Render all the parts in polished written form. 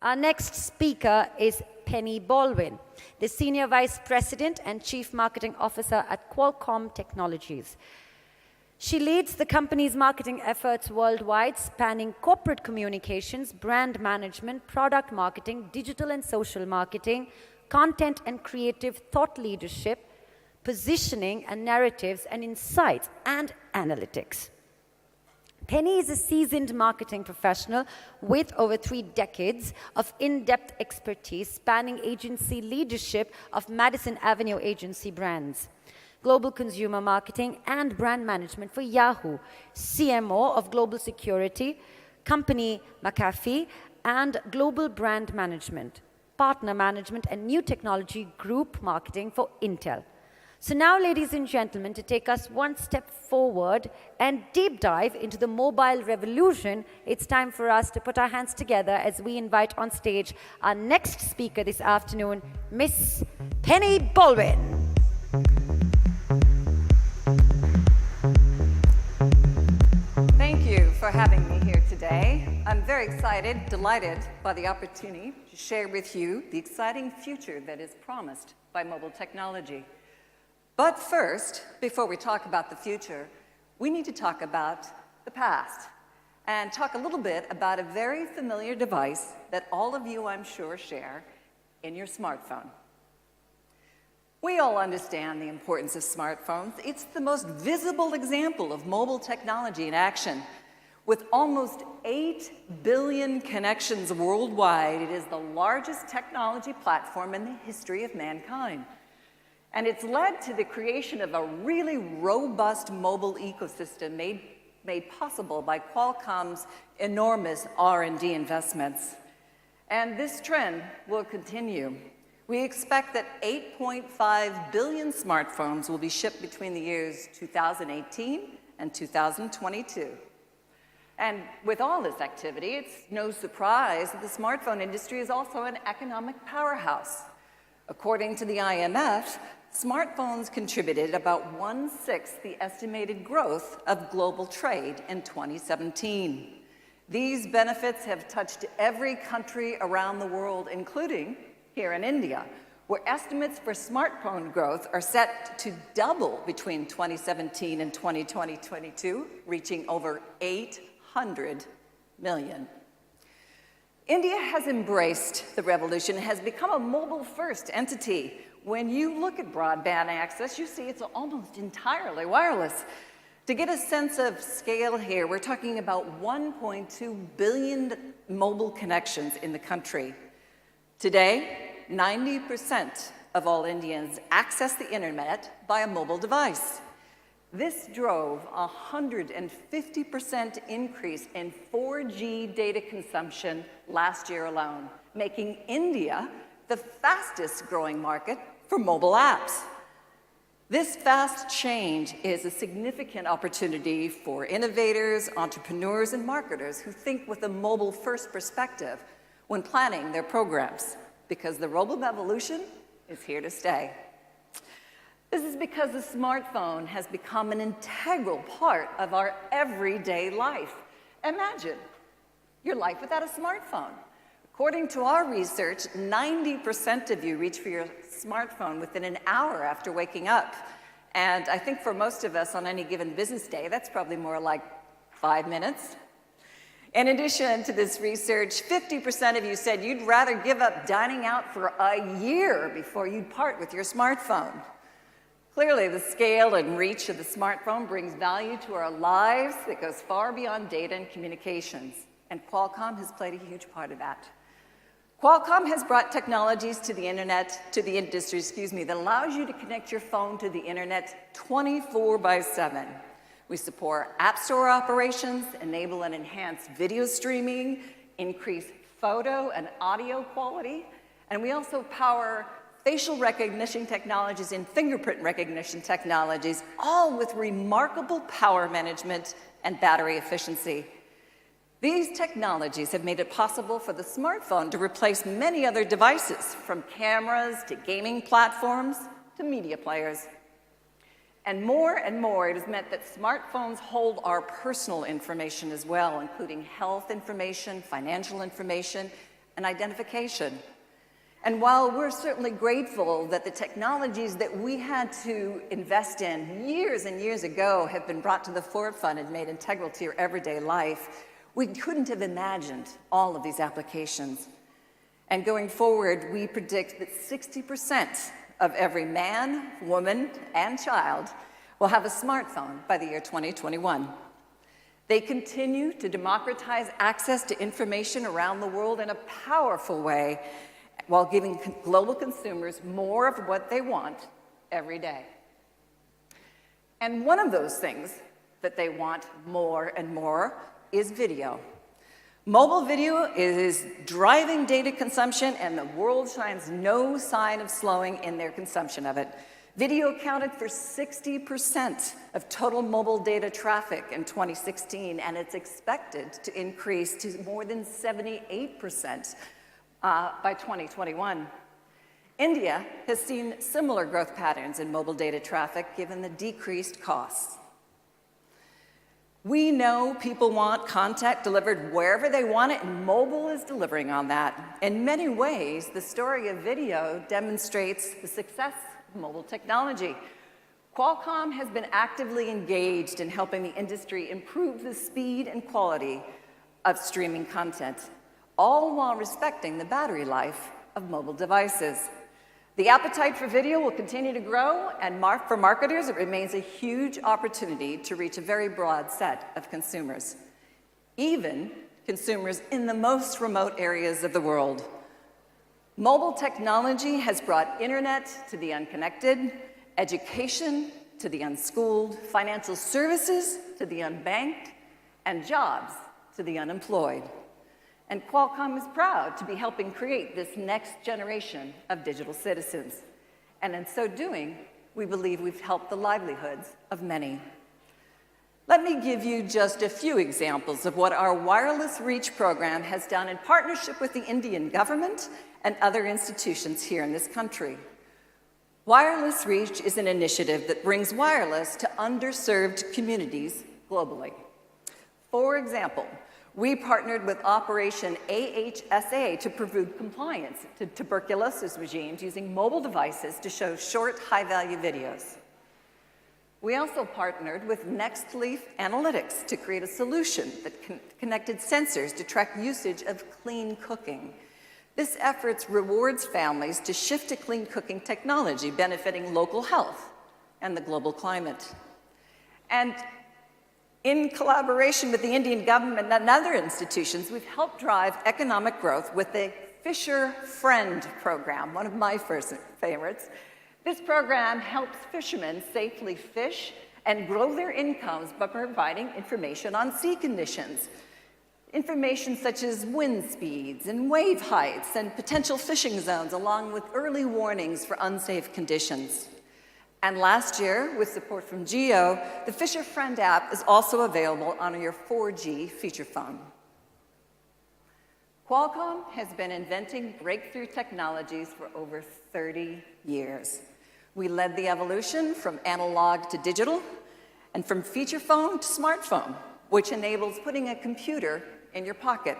Our next speaker is Penny Baldwin, the Senior Vice President and Chief Marketing Officer at Qualcomm Technologies. She leads the company's marketing efforts worldwide, spanning corporate communications, brand management, product marketing, digital and social marketing, content and creative thought leadership, positioning and narratives, and insights and analytics. Penny is a seasoned marketing professional with over 3 decades of in-depth expertise spanning agency leadership of Madison Avenue agency brands, global consumer marketing and brand management for Yahoo, CMO of global security, company McAfee, and global brand management, partner management, and new technology group marketing for Intel. So now, ladies and gentlemen, to take us one step forward and deep dive into the mobile revolution, it's time for us to put our hands together as we invite on stage our next speaker this afternoon, Miss Penny Baldwin. Thank you for having me here today. I'm very excited, delighted by the opportunity to share with you the exciting future that is promised by mobile technology. But first, before we talk about the future, we need to talk about the past and talk a little bit about a very familiar device that all of you, I'm sure, share in your smartphone. We all understand the importance of smartphones. It's the most visible example of mobile technology in action. With almost 8 billion connections worldwide, it is the largest technology platform in the history of mankind. And it's led to the creation of a really robust mobile ecosystem made possible by Qualcomm's enormous R&D investments. And this trend will continue. We expect that 8.5 billion smartphones will be shipped between the years 2018 and 2022. And with all this activity, it's no surprise that the smartphone industry is also an economic powerhouse. According to the IMF, smartphones contributed about 1/6 the estimated growth of global trade in 2017. These benefits have touched every country around the world, including here in India, where estimates for smartphone growth are set to double between 2017 and 2022, reaching over 800 million. India has embraced the revolution, has become a mobile-first entity. When you look at broadband access, you see it's almost entirely wireless. To get a sense of scale here, we're talking about 1.2 billion mobile connections in the country. Today, 90% of all Indians access the internet by a mobile device. This drove a 150% increase in 4G data consumption last year alone, making India the fastest growing market for mobile apps. This fast change is a significant opportunity for innovators, entrepreneurs, and marketers who think with a mobile-first perspective when planning their programs, because the mobile revolution is here to stay. This is because the smartphone has become an integral part of our everyday life. Imagine your life without a smartphone. According to our research, 90% of you reach for your smartphone within an hour after waking up. And I think for most of us on any given business day, that's probably more like 5 minutes. In addition to this research, 50% of you said you'd rather give up dining out for a year before you'd part with your smartphone. Clearly, the scale and reach of the smartphone brings value to our lives that goes far beyond data and communications. And Qualcomm has played a huge part of that. Qualcomm has brought technologies to the industry, that allows you to connect your phone to the internet 24/7. We support app store operations, enable and enhance video streaming, increase photo and audio quality, and we also power facial recognition technologies and fingerprint recognition technologies, all with remarkable power management and battery efficiency. These technologies have made it possible for the smartphone to replace many other devices, from cameras to gaming platforms to media players. And more, it has meant that smartphones hold our personal information as well, including health information, financial information, and identification. And while we're certainly grateful that the technologies that we had to invest in years and years ago have been brought to the forefront and made integral to your everyday life, we couldn't have imagined all of these applications. And going forward, we predict that 60% of every man, woman, and child will have a smartphone by the year 2021. They continue to democratize access to information around the world in a powerful way, while giving global consumers more of what they want every day. And one of those things that they want more and more is video. Mobile video is driving data consumption, and the world shines no sign of slowing in their consumption of it. Video accounted for 60% of total mobile data traffic in 2016, and it's expected to increase to more than 78% by 2021. India has seen similar growth patterns in mobile data traffic given the decreased costs. We know people want content delivered wherever they want it, and mobile is delivering on that. In many ways, the story of video demonstrates the success of mobile technology. Qualcomm has been actively engaged in helping the industry improve the speed and quality of streaming content, all while respecting the battery life of mobile devices. The appetite for video will continue to grow, and for marketers, it remains a huge opportunity to reach a very broad set of consumers, even consumers in the most remote areas of the world. Mobile technology has brought internet to the unconnected, education to the unschooled, financial services to the unbanked, and jobs to the unemployed. And Qualcomm is proud to be helping create this next generation of digital citizens. And in so doing, we believe we've helped the livelihoods of many. Let me give you just a few examples of what our Wireless Reach program has done in partnership with the Indian government and other institutions here in this country. Wireless Reach is an initiative that brings wireless to underserved communities globally. For example, we partnered with Operation AHSA to prove compliance to tuberculosis regimes using mobile devices to show short, high-value videos. We also partnered with Nextleaf Analytics to create a solution that connected sensors to track usage of clean cooking. This effort rewards families to shift to clean cooking technology, benefiting local health and the global climate. And in collaboration with the Indian government and other institutions, we've helped drive economic growth with the Fisher Friend program, one of my first favorites. This program helps fishermen safely fish and grow their incomes by providing information on sea conditions. Information such as wind speeds and wave heights and potential fishing zones, along with early warnings for unsafe conditions. And last year, with support from Geo, the Fisher Friend app is also available on your 4G feature phone. Qualcomm has been inventing breakthrough technologies for over 30 years. We led the evolution from analog to digital, and from feature phone to smartphone, which enables putting a computer in your pocket.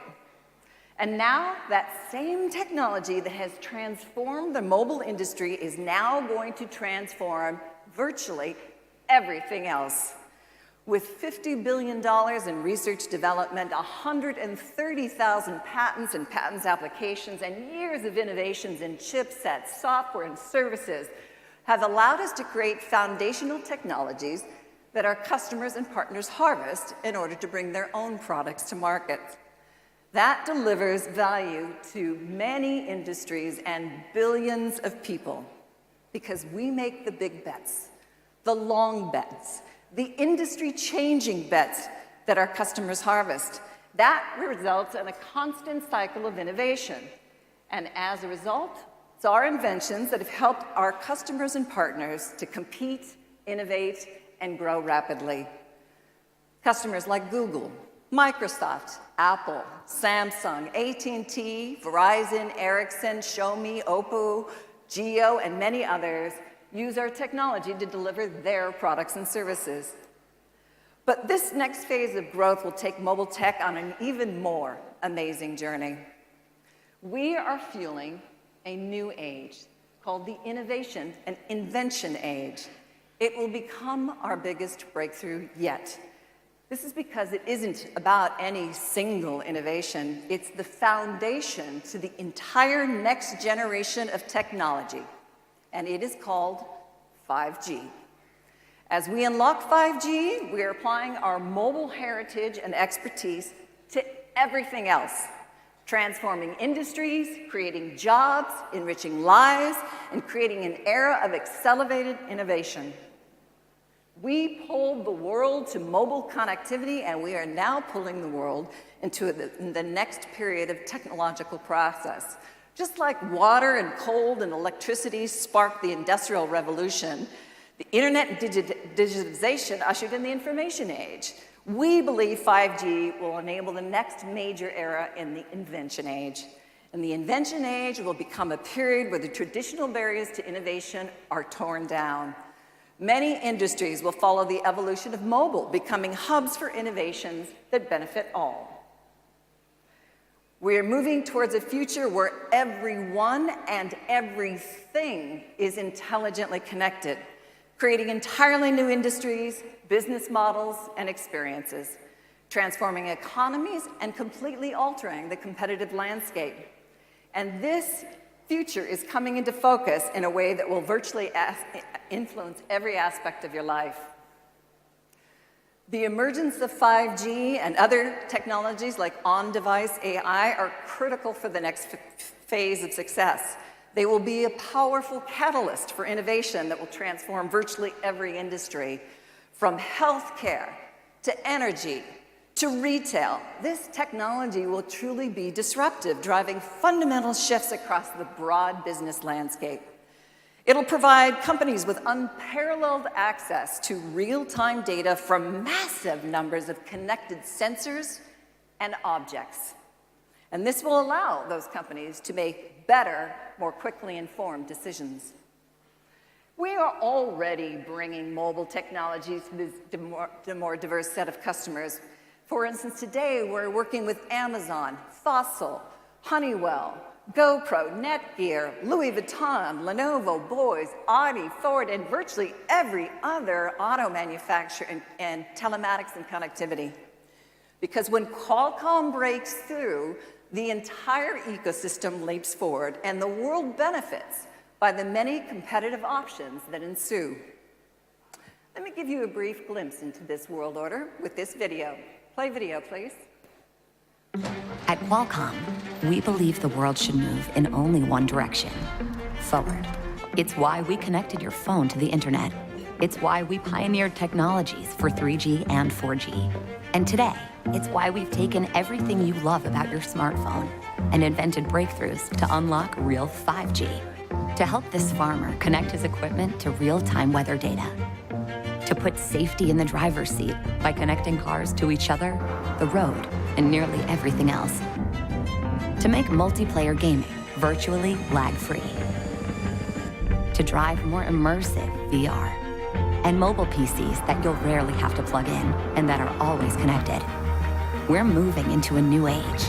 And now, that same technology that has transformed the mobile industry is now going to transform virtually everything else. With $50 billion in research development, 130,000 patents and patents applications, and years of innovations in chipsets, software, and services have allowed us to create foundational technologies that our customers and partners harvest in order to bring their own products to market. That delivers value to many industries and billions of people because we make the big bets, the long bets, the industry-changing bets that our customers harvest. That results in a constant cycle of innovation. And as a result, it's our inventions that have helped our customers and partners to compete, innovate, and grow rapidly. Customers like Google, Microsoft, Apple, Samsung, AT&T, Verizon, Ericsson, Xiaomi, Oppo, Geo, and many others use our technology to deliver their products and services. But this next phase of growth will take mobile tech on an even more amazing journey. We are fueling a new age called the Innovation and Invention Age. It will become our biggest breakthrough yet. This is because it isn't about any single innovation. It's the foundation to the entire next generation of technology, and it is called 5G. As we unlock 5G, we are applying our mobile heritage and expertise to everything else, transforming industries, creating jobs, enriching lives, and creating an era of accelerated innovation. We pulled the world to mobile connectivity, and we are now pulling the world into the next period of technological process. Just like water and coal and electricity sparked the Industrial Revolution, the internet and digitization ushered in the information age. We believe 5G will enable the next major era in the invention age. And the invention age will become a period where the traditional barriers to innovation are torn down. Many industries will follow the evolution of mobile, becoming hubs for innovations that benefit all. We're moving towards a future where everyone and everything is intelligently connected, creating entirely new industries, business models, and experiences, transforming economies and completely altering the competitive landscape. And this future is coming into focus in a way that will virtually influence every aspect of your life. The emergence of 5G and other technologies like on-device AI are critical for the next phase of success. They will be a powerful catalyst for innovation that will transform virtually every industry, from healthcare to energy to retail. This technology will truly be disruptive, driving fundamental shifts across the broad business landscape. It'll provide companies with unparalleled access to real-time data from massive numbers of connected sensors and objects. And this will allow those companies to make better, more quickly informed decisions. We are already bringing mobile technologies to a more diverse set of customers. For instance, today we're working with Amazon, Fossil, Honeywell, GoPro, Netgear, Louis Vuitton, Lenovo, Bose, Audi, Ford, and virtually every other auto manufacturer and telematics and connectivity. Because when Qualcomm breaks through, the entire ecosystem leaps forward, and the world benefits by the many competitive options that ensue. Let me give you a brief glimpse into this world order with this video. Play video, please. At Qualcomm, we believe the world should move in only one direction, forward. It's why we connected your phone to the internet. It's why we pioneered technologies for 3G and 4G. And today, it's why we've taken everything you love about your smartphone and invented breakthroughs to unlock real 5G, to help this farmer connect his equipment to real-time weather data, to put safety in the driver's seat by connecting cars to each other, the road, and nearly everything else, to make multiplayer gaming virtually lag-free, to drive more immersive VR, and mobile PCs that you'll rarely have to plug in and that are always connected. We're moving into a new age,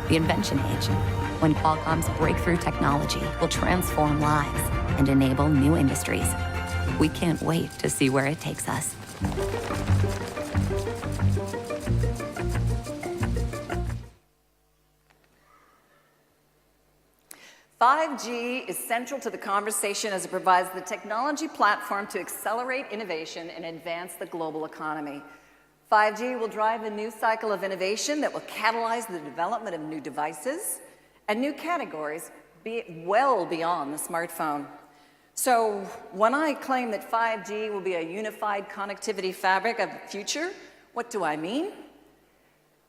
the invention age, when Qualcomm's breakthrough technology will transform lives and enable new industries. We can't wait to see where it takes us. 5G is central to the conversation as it provides the technology platform to accelerate innovation and advance the global economy. 5G will drive a new cycle of innovation that will catalyze the development of new devices and new categories well beyond the smartphone. So when I claim that 5G will be a unified connectivity fabric of the future, what do I mean?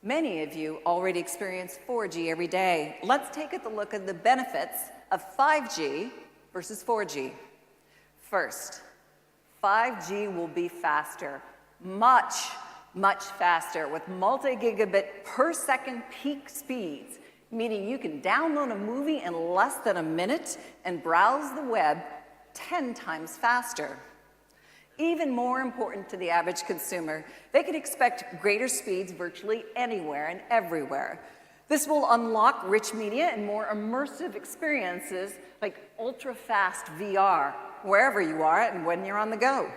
Many of you already experience 4G every day. Let's take a look at the benefits of 5G versus 4G. First, 5G will be faster, much faster, with multi-gigabit per second peak speeds, meaning you can download a movie in less than a minute and browse the web 10 times faster. Even more important to the average consumer, they can expect greater speeds virtually anywhere and everywhere. This will unlock rich media and more immersive experiences like ultra-fast VR, wherever you are and when you're on the go.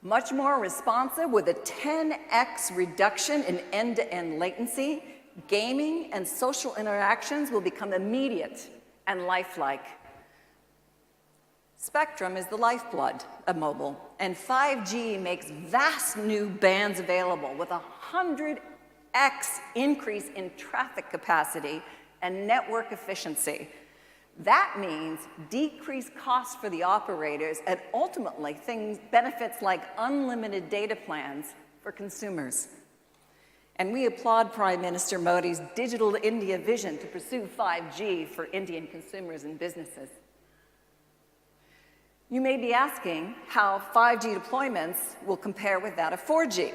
Much more responsive with a 10x reduction in end-to-end latency, gaming and social interactions will become immediate and lifelike. Spectrum is the lifeblood of mobile, and 5G makes vast new bands available with 100x increase in traffic capacity and network efficiency. That means decreased costs for the operators and ultimately benefits like unlimited data plans for consumers. And we applaud Prime Minister Modi's Digital India vision to pursue 5G for Indian consumers and businesses. You may be asking how 5G deployments will compare with that of 4G.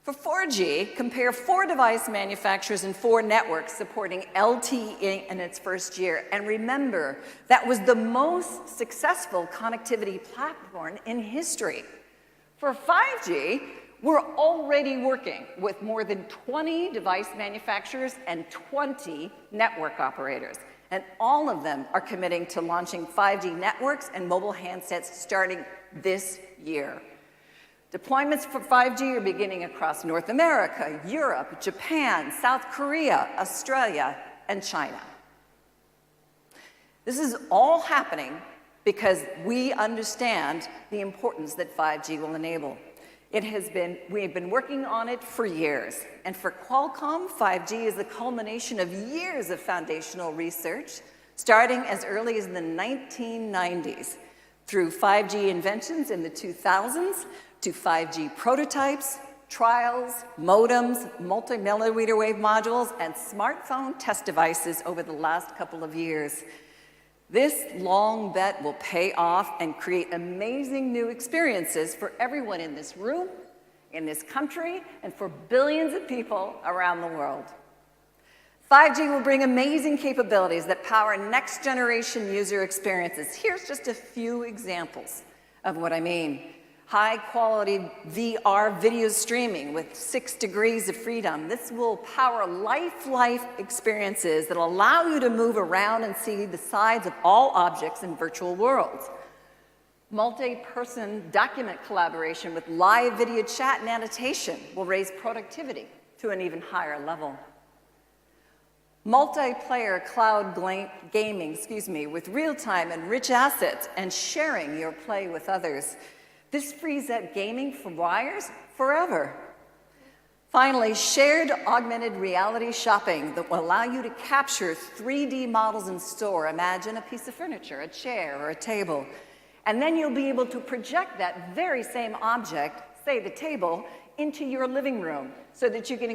For 4G, compare 4 device manufacturers and 4 networks supporting LTE in its first year. And remember, that was the most successful connectivity platform in history. For 5G, we're already working with more than 20 device manufacturers and 20 network operators. And all of them are committing to launching 5G networks and mobile handsets starting this year. Deployments for 5G are beginning across North America, Europe, Japan, South Korea, Australia, and China. This is all happening because we understand the importance that 5G will enable. We have been working on it for years. And for Qualcomm, 5G is the culmination of years of foundational research, starting as early as the 1990s, through 5G inventions in the 2000s, to 5G prototypes, trials, modems, multi-millimeter wave modules, and smartphone test devices over the last couple of years. This long bet will pay off and create amazing new experiences for everyone in this room, in this country, and for billions of people around the world. 5G will bring amazing capabilities that power next-generation user experiences. Here's just a few examples of what I mean. High-quality VR video streaming with 6 degrees of freedom. This will power lifelike experiences that will allow you to move around and see the sides of all objects in virtual worlds. Multi-person document collaboration with live video chat and annotation will raise productivity to an even higher level. Multiplayer cloud gaming, with real-time and rich assets and sharing your play with others. This frees up gaming from wires forever. Finally, shared augmented reality shopping that will allow you to capture 3D models in store. Imagine a piece of furniture, a chair, or a table. And then you'll be able to project that very same object, say the table, into your living room so that you can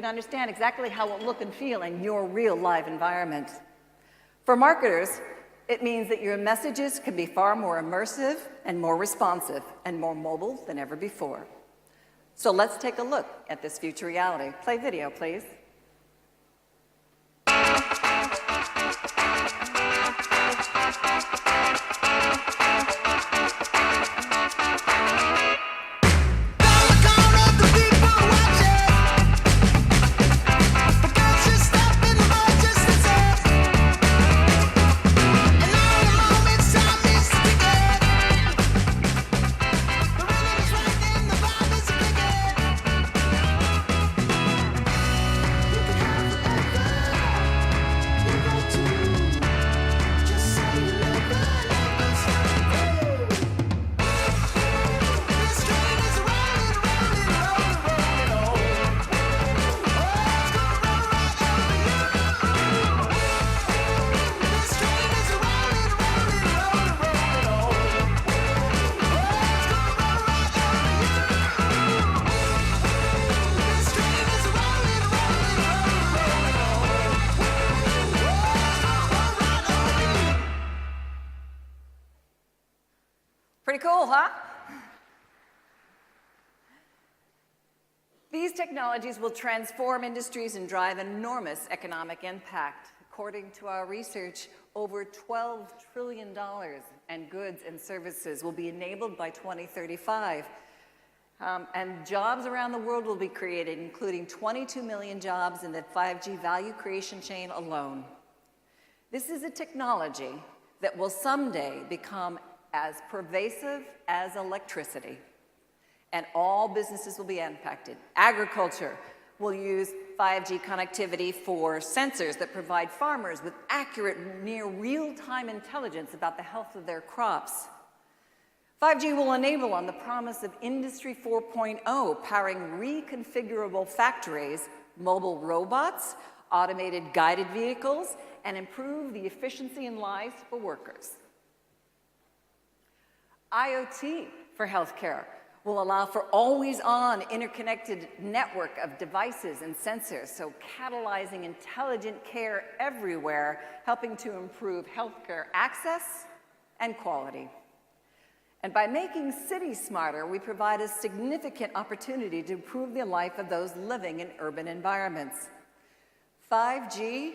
understand exactly how it will look and feel in your real live environment. For marketers, it means that your messages can be far more immersive and more responsive and more mobile than ever before. So let's take a look at this future reality. Play video, please. Pretty cool, huh? These technologies will transform industries and drive enormous economic impact. According to our research, over $12 trillion in goods and services will be enabled by 2035. And jobs around the world will be created, including 22 million jobs in the 5G value creation chain alone. This is a technology that will someday become as pervasive as electricity, and all businesses will be impacted. Agriculture will use 5G connectivity for sensors that provide farmers with accurate, near real-time intelligence about the health of their crops. 5G will enable on the promise of Industry 4.0, powering reconfigurable factories, mobile robots, automated guided vehicles, and improve the efficiency and lives for workers. IoT for healthcare will allow for always-on interconnected network of devices and sensors, so catalyzing intelligent care everywhere, helping to improve healthcare access and quality. And by making cities smarter, we provide a significant opportunity to improve the life of those living in urban environments. 5G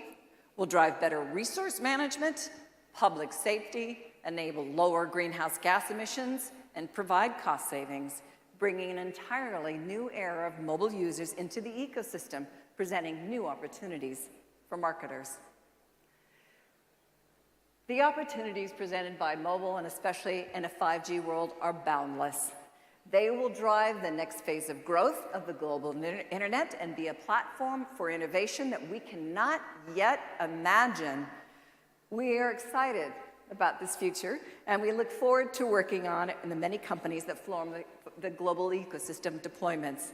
will drive better resource management, public safety, enable lower greenhouse gas emissions, and provide cost savings, bringing an entirely new era of mobile users into the ecosystem, presenting new opportunities for marketers. The opportunities presented by mobile, and especially in a 5G world, are boundless. They will drive the next phase of growth of the global internet and be a platform for innovation that we cannot yet imagine. We are excited about this future, and we look forward to working on it in the many companies that form the global ecosystem deployments.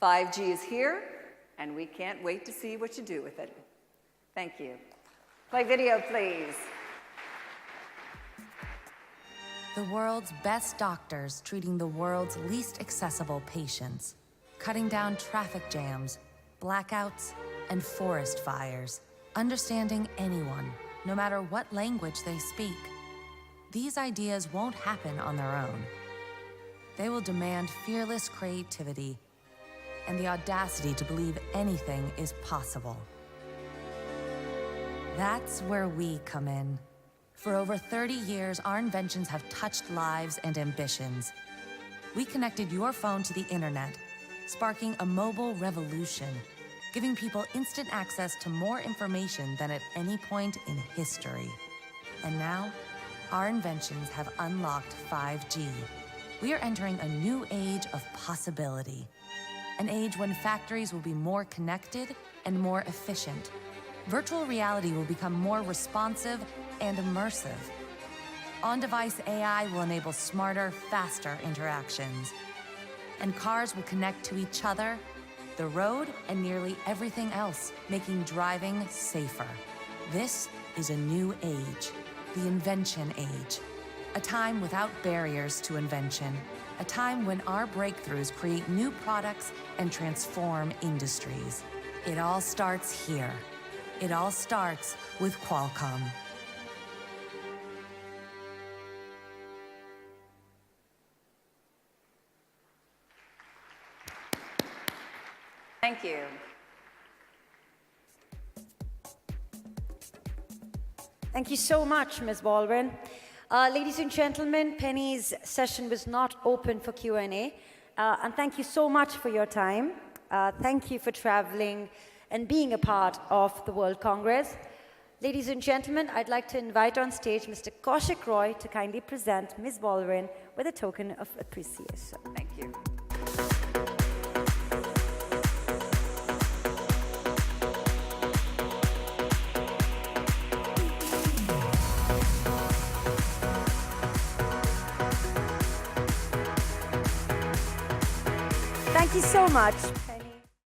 5G is here, and we can't wait to see what you do with it. Thank you. Play video, please. The world's best doctors treating the world's least accessible patients, cutting down traffic jams, blackouts, and forest fires, understanding anyone, no matter what language they speak. These ideas won't happen on their own. They will demand fearless creativity and the audacity to believe anything is possible. That's where we come in. For over 30 years, our inventions have touched lives and ambitions. We connected your phone to the internet, sparking a mobile revolution, giving people instant access to more information than at any point in history. And now, our inventions have unlocked 5G. We are entering a new age of possibility. An age when factories will be more connected and more efficient. Virtual reality will become more responsive and immersive. On-device AI will enable smarter, faster interactions. And cars will connect to each other, the road, and nearly everything else, making driving safer. This is a new age, the invention age. A time without barriers to invention. A time when our breakthroughs create new products and transform industries. It all starts here. It all starts with Qualcomm. Thank you. Thank you so much, Ms. Baldwin. Ladies and gentlemen, Penny's session was not open for Q&A. And thank you so much for your time. Thank you for traveling and being a part of the World Congress. Ladies and gentlemen, I'd like to invite on stage Mr. Kaushik Roy to kindly present Ms. Baldwin with a token of appreciation. Thank you. Thank you so much.